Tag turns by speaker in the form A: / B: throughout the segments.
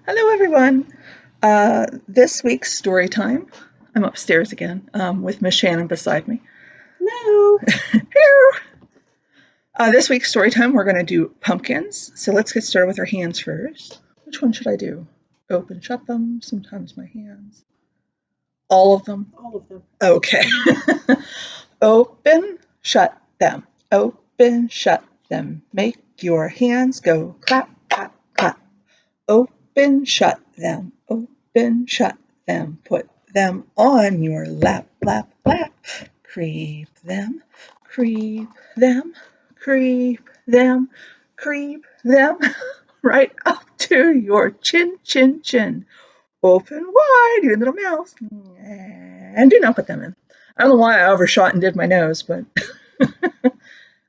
A: Hello, everyone. This week's story time. I'm upstairs again with Miss Shannon beside me.
B: Hello.
A: Hello. This week's story time, we're going to do pumpkins. So let's get started with our hands first. Which one should I do? Open, shut them. Sometimes my hands. All of them?
B: All of them.
A: Okay. Open, shut them. Open, shut them. Make your hands go clap, clap, clap. Open, shut them. Open, shut them. Put them on your lap, lap, lap. Creep them, creep them, creep them, creep them right up to your chin, chin, chin. Open wide, your little mouth, and do not put them in. I don't know why I overshot and did my nose, but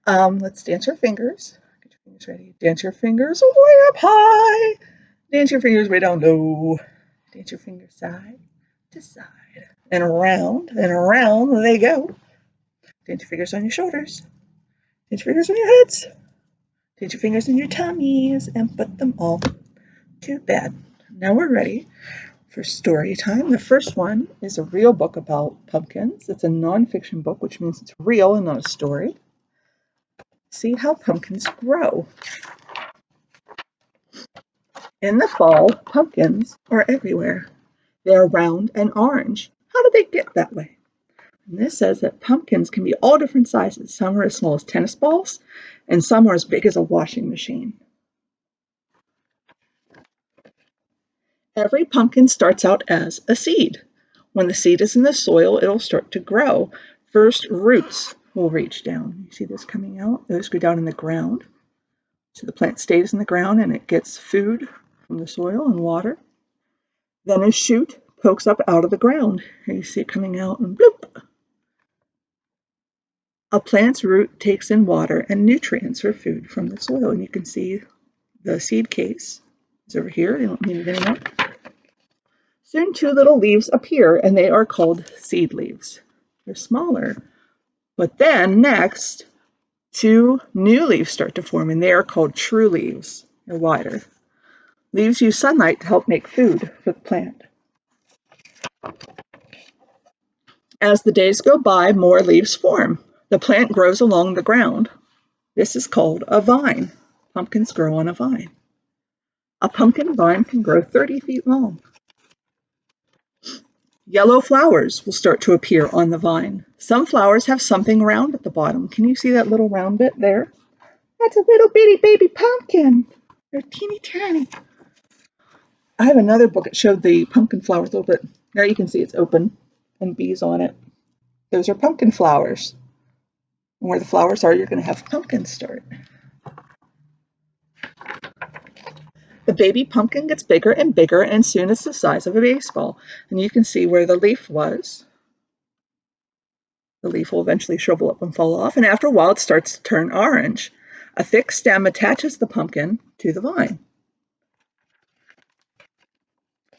A: let's dance our fingers. Get your fingers ready. Dance your fingers way up high. Dance your fingers way down low. Dance your fingers side to side. And around they go. Dance your fingers on your shoulders. Dance your fingers on your heads. Dance your fingers in your tummies and put them all to bed. Now we're ready for story time. The first one is a real book about pumpkins. It's a nonfiction book, which means it's real and not a story. See how pumpkins grow. In the fall, pumpkins are everywhere. They are round and orange. How did they get that way? And this says that pumpkins can be all different sizes. Some are as small as tennis balls, and some are as big as a washing machine. Every pumpkin starts out as a seed. When the seed is in the soil, it'll start to grow. First, roots will reach down. You see this coming out? Those go down in the ground. So the plant stays in the ground and it gets food from the soil and water. Then a shoot pokes up out of the ground. Here you see it coming out and bloop. A plant's root takes in water and nutrients for food from the soil. And you can see the seed case is over here. They don't need it anymore. Soon two little leaves appear and they are called seed leaves. They're smaller. But then next, two new leaves start to form and they are called true leaves. They're wider. Leaves use sunlight to help make food for the plant. As the days go by, more leaves form. The plant grows along the ground. This is called a vine. Pumpkins grow on a vine. A pumpkin vine can grow 30 feet long. Yellow flowers will start to appear on the vine. Some flowers have something round at the bottom. Can you see that little round bit there? That's a little bitty baby pumpkin. They're teeny tiny. I have another book that showed the pumpkin flowers a little bit. There you can see it's open and bees on it. Those are pumpkin flowers. And where the flowers are, you're going to have pumpkins start. The baby pumpkin gets bigger and bigger, and soon it's the size of a baseball. And you can see where the leaf was. The leaf will eventually shrivel up and fall off, and after a while it starts to turn orange. A thick stem attaches the pumpkin to the vine.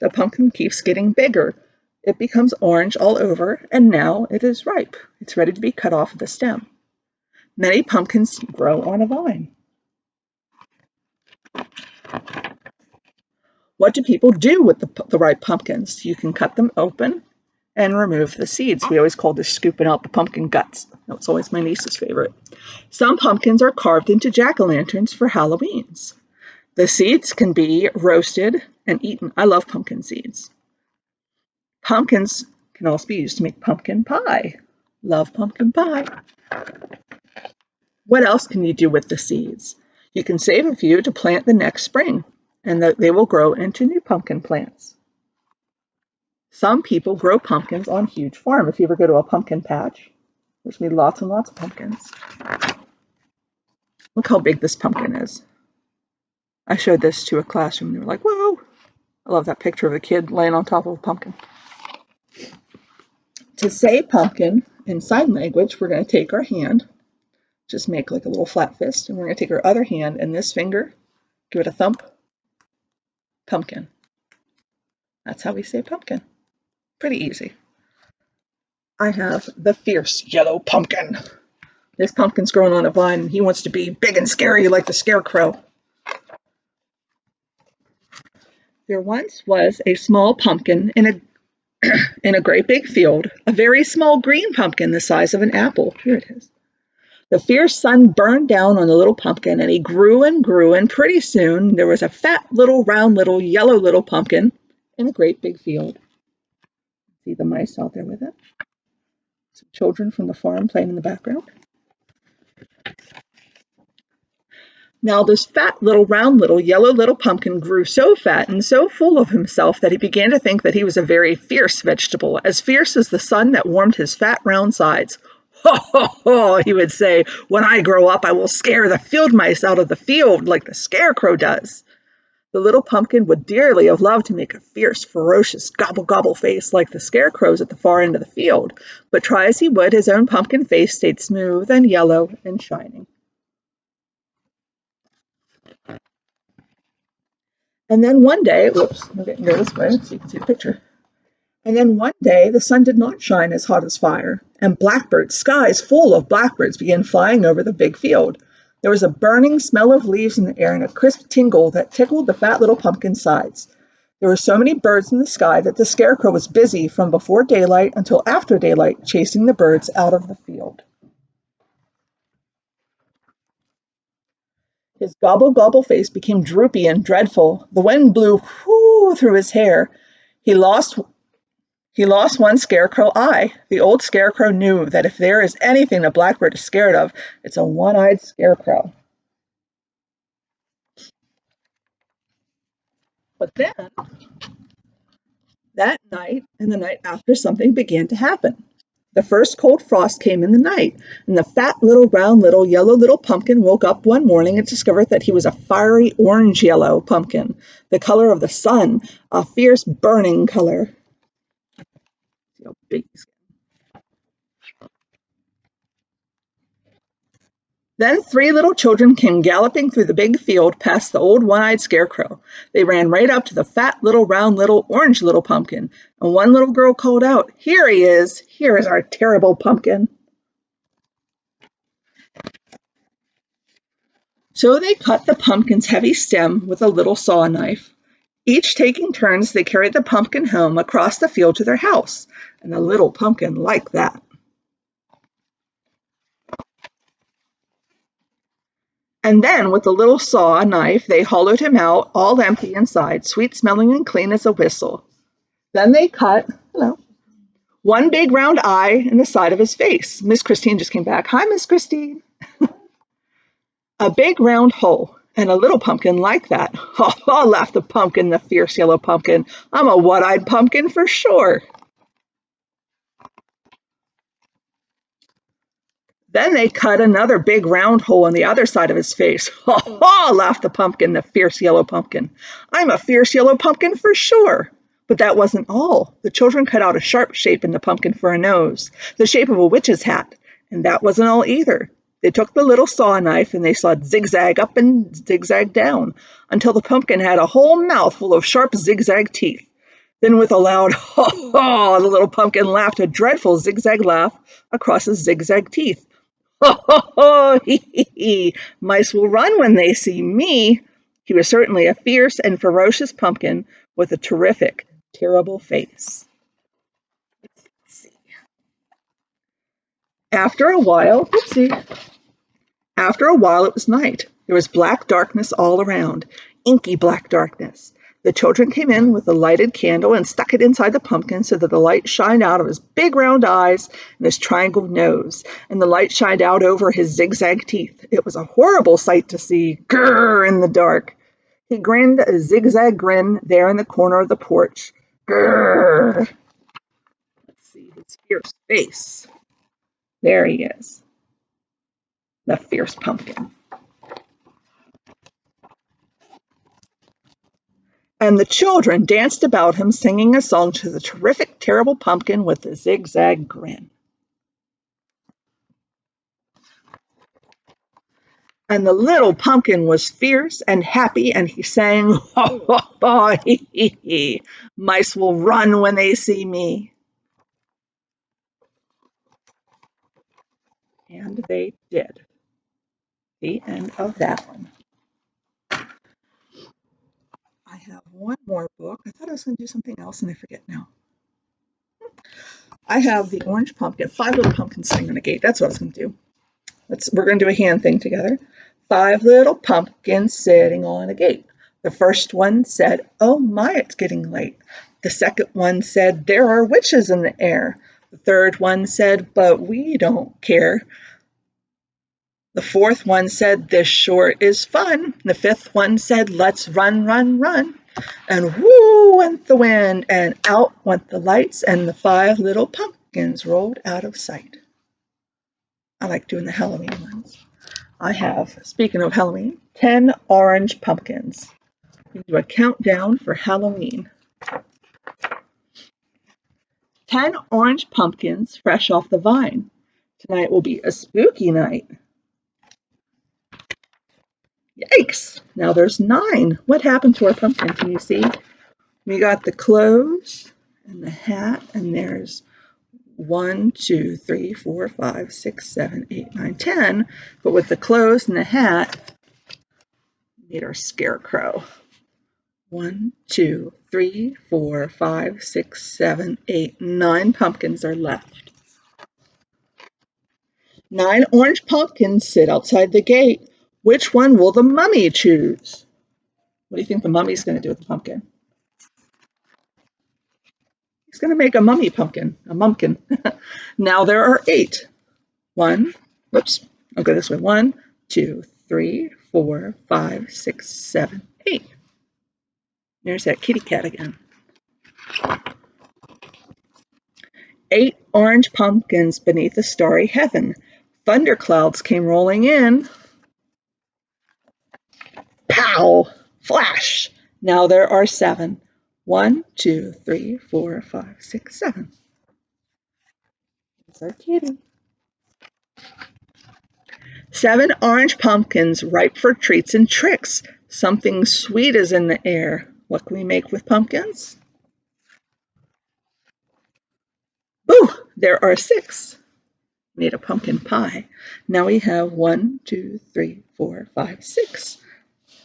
A: The pumpkin keeps getting bigger. It becomes orange all over, and now it is ripe. It's ready to be cut off the stem. Many pumpkins grow on a vine. What do people do with the ripe pumpkins? You can cut them open and remove the seeds. We always call this scooping out the pumpkin guts. That's always my niece's favorite. Some pumpkins are carved into jack-o'-lanterns for Halloweens. The seeds can be roasted and eaten. I love pumpkin seeds. Pumpkins can also be used to make pumpkin pie. Love pumpkin pie. What else can you do with the seeds? You can save a few to plant the next spring, and they will grow into new pumpkin plants. Some people grow pumpkins on huge farms. If you ever go to a pumpkin patch, there's going to be lots and lots of pumpkins. Look how big this pumpkin is. I showed this to a classroom and they were like, whoa! I love that picture of a kid laying on top of a pumpkin. To say pumpkin in sign language, we're going to take our hand, just make like a little flat fist, and we're going to take our other hand and this finger, give it a thump, pumpkin. That's how we say pumpkin. Pretty easy. I have the fierce yellow pumpkin. This pumpkin's growing on a vine and he wants to be big and scary like the scarecrow. There once was a small pumpkin in a great big field, a very small green pumpkin the size of an apple. Here it is. The fierce sun burned down on the little pumpkin, and he grew, and pretty soon there was a fat little, round little, yellow little pumpkin in a great big field. See the mice out there with it? Some children from the farm playing in the background. Now this fat little, round little, yellow little pumpkin grew so fat and so full of himself that he began to think that he was a very fierce vegetable, as fierce as the sun that warmed his fat, round sides. Ho, ho, ho, he would say, when I grow up, I will scare the field mice out of the field like the scarecrow does. The little pumpkin would dearly have loved to make a fierce, ferocious, gobble-gobble face like the scarecrow's at the far end of the field, but try as he would, his own pumpkin face stayed smooth and yellow and shining. And then one day, whoops, I'm getting go this way so you can see the picture. And then one day the sun did not shine as hot as fire, and blackbirds, skies full of blackbirds, began flying over the big field. There was a burning smell of leaves in the air and a crisp tingle that tickled the fat little pumpkin's sides. There were so many birds in the sky that the scarecrow was busy from before daylight until after daylight chasing the birds out of the field. His gobble-gobble face became droopy and dreadful. The wind blew whoo through his hair. He lost one scarecrow eye. The old scarecrow knew that if there is anything a blackbird is scared of, it's a one-eyed scarecrow. But then, that night and the night after, something began to happen. The first cold frost came in the night, and the fat little, round little, yellow little pumpkin woke up one morning and discovered that he was a fiery orange-yellow pumpkin, the color of the sun, a fierce, burning color. See how big he's getting. Then three little children came galloping through the big field past the old one-eyed scarecrow. They ran right up to the fat little, round little, orange little pumpkin, and one little girl called out, "Here he is! Here is our terrible pumpkin!" So they cut the pumpkin's heavy stem with a little saw knife. Each taking turns, they carried the pumpkin home across the field to their house, and the little pumpkin liked that. And then, with the little saw knife, they hollowed him out, all empty inside, sweet-smelling and clean as a whistle. Then they cut, one big round eye in the side of his face. Miss Christine just came back. Hi, Miss Christine. A big round hole, and a little pumpkin like that. Ha ha, laughed the pumpkin, the fierce yellow pumpkin. I'm a one-eyed pumpkin for sure. Then they cut another big round hole in the other side of his face. Ha ha, laughed the pumpkin, the fierce yellow pumpkin. I'm a fierce yellow pumpkin for sure. But that wasn't all. The children cut out a sharp shape in the pumpkin for a nose, the shape of a witch's hat. And that wasn't all either. They took the little saw knife and they sawed zigzag up and zigzag down until the pumpkin had a whole mouth full of sharp zigzag teeth. Then with a loud ha ha, the little pumpkin laughed a dreadful zigzag laugh across his zigzag teeth. Ho, ho, ho, hee, hee, hee. Mice will run when they see me. He was certainly a fierce and ferocious pumpkin with a terrific, terrible face. Let's see. After a while, it was night. There was black darkness all around, inky black darkness. The children came in with a lighted candle and stuck it inside the pumpkin so that the light shined out of his big round eyes and his triangled nose, and the light shined out over his zigzag teeth. It was a horrible sight to see, grrr, in the dark. He grinned a zigzag grin there in the corner of the porch. Grrr. Let's see his fierce face. There he is, the fierce pumpkin. And the children danced about him, singing a song to the terrific, terrible pumpkin with the zigzag grin. And the little pumpkin was fierce and happy, and he sang, "Ho, ho, ho, hee, hee, hee. Mice will run when they see me." And they did. The end of that one. I have one more book. I thought I was going to do something else and I forget now. I have the orange pumpkin, 5 little pumpkins sitting on a gate. That's what I was going to do. We're going to do a hand thing together. 5 little pumpkins sitting on a gate. The first one said, "Oh my, it's getting late." The second one said, "There are witches in the air." The third one said, "But we don't care." The fourth one said, "This sure is fun." The fifth one said, "Let's run, run, run." And whoo went the wind, and out went the lights, and the 5 little pumpkins rolled out of sight. I like doing the Halloween ones. I have, speaking of Halloween, 10 orange pumpkins. We do a countdown for Halloween. 10 orange pumpkins fresh off the vine. Tonight will be a spooky night. Yikes! Now there's 9. What happened to our pumpkin? Can you see? We got the clothes and the hat, and there's 1, 2, 3, 4, 5, 6, 7, 8, 9, 10. But with the clothes and the hat, we need our scarecrow. 1, 2, 3, 4, 5, 6, 7, 8, 9 pumpkins are left. 9 orange pumpkins sit outside the gate. Which one will the mummy choose? What do you think the mummy's going to do with the pumpkin? He's going to make a mummy pumpkin, a mumpkin. Now there are 8. 1, whoops, I'll go this way. 1, 2, 3, 4, 5, 6, 7, 8. There's that kitty cat again. 8 orange pumpkins beneath a starry heaven. Thunderclouds came rolling in. Pow! Flash! Now there are 7. 1, 2, 3, 4, 5, 6, 7. There's our kitty. 7 orange pumpkins ripe for treats and tricks. Something sweet is in the air. What can we make with pumpkins? Boo! There are 6. Made a pumpkin pie. Now we have 1, 2, 3, 4, 5, 6.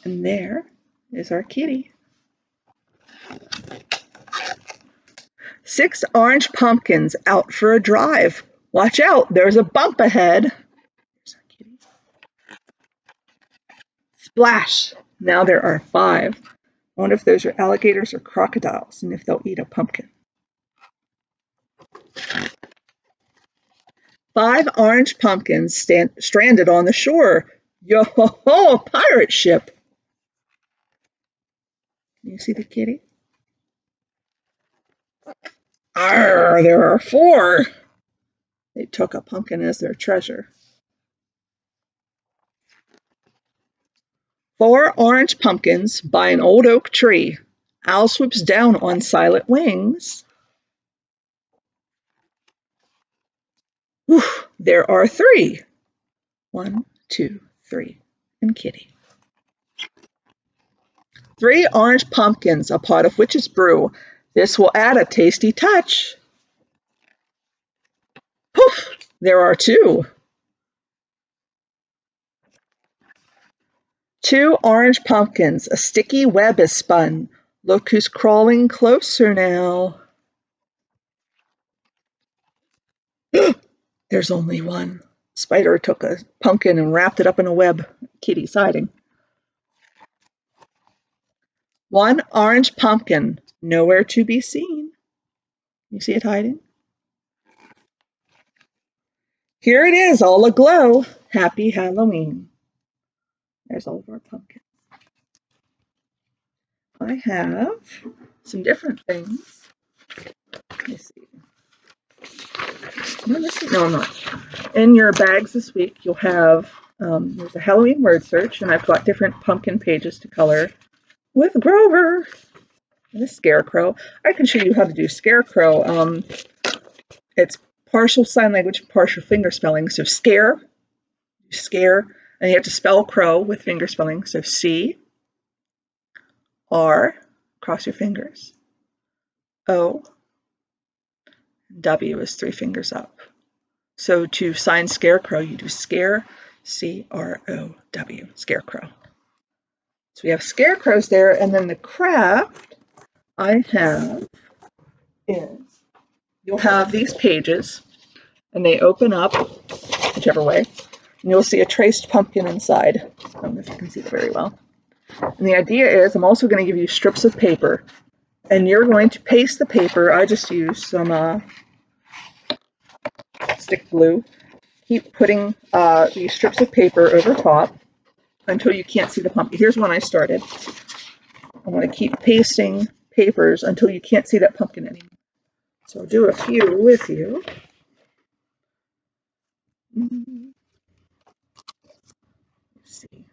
A: And there is our kitty. 6 orange pumpkins out for a drive. Watch out, there's a bump ahead. There's our kitty. Splash! Now there are 5. I wonder if those are alligators or crocodiles and if they'll eat a pumpkin. 5 orange pumpkins stranded on the shore. Yo-ho-ho, a pirate ship. Can you see the kitty? Arr, there are 4. They took a pumpkin as their treasure. 4 orange pumpkins by an old oak tree. Owl swoops down on silent wings. Whew, there are 3. 1, 2, 3, and kitty. 3 orange pumpkins, a pot of witch's brew. This will add a tasty touch. Poof! There are 2. 2 orange pumpkins, a sticky web is spun. Look who's crawling closer now. There's only 1. Spider took a pumpkin and wrapped it up in a web. Kitty's hiding. 1 orange pumpkin, nowhere to be seen. You see it hiding? Here it is, all aglow. Happy Halloween. There's all of our pumpkins. I have some different things. Let me see. No, I'm not. In your bags this week, you'll have, there's a Halloween word search, and I've got different pumpkin pages to color with Grover and a scarecrow. I can show you how to do scarecrow. It's partial sign language, partial finger spelling. So scare, and you have to spell crow with finger spelling. So C, R, cross your fingers, O, W is 3 fingers up. So to sign scarecrow, you do scare, C-R-O-W, scarecrow. So we have scarecrows there, and then the craft I have is you'll have these pages, and they open up whichever way, and you'll see a traced pumpkin inside. I don't know if you can see it very well. And the idea is I'm also going to give you strips of paper, and you're going to paste the paper. I just use some stick glue. Keep putting these strips of paper over top until you can't see the pumpkin. Here's one I started. I'm going to keep pasting papers until you can't see that pumpkin anymore. So I'll do a few with you. Let's see.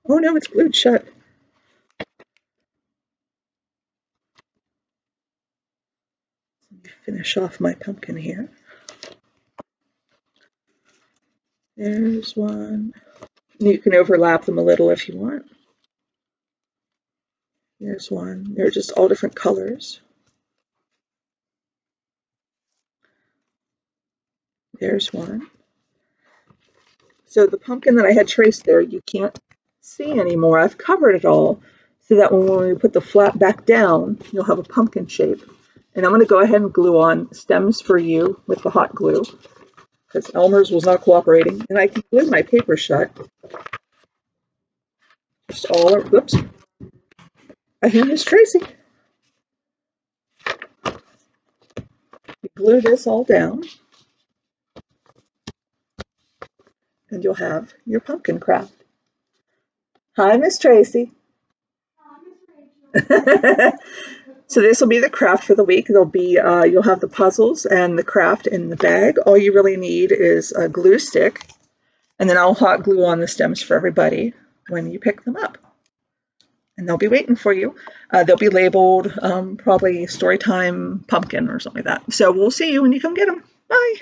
A: Oh no, it's glued shut. Let me finish off my pumpkin here. There's one. You can overlap them a little if you want. There's one. They're just all different colors. There's one. So the pumpkin that I had traced there, you can't see anymore. I've covered it all so that when we put the flat back down, you'll have a pumpkin shape. And I'm going to go ahead and glue on stems for you with the hot glue because Elmer's was not cooperating. And I can glue my paper shut. Just all, whoops. I hear Miss Tracy. You glue this all down and you'll have your pumpkin craft. Hi, Miss Tracy. So this will be the craft for the week. There'll be you'll have the puzzles and the craft in the bag. All you really need is a glue stick, and then I'll hot glue on the stems for everybody when you pick them up. And they'll be waiting for you. They'll be labeled probably Storytime Pumpkin or something like that. So we'll see you when you come get them. Bye.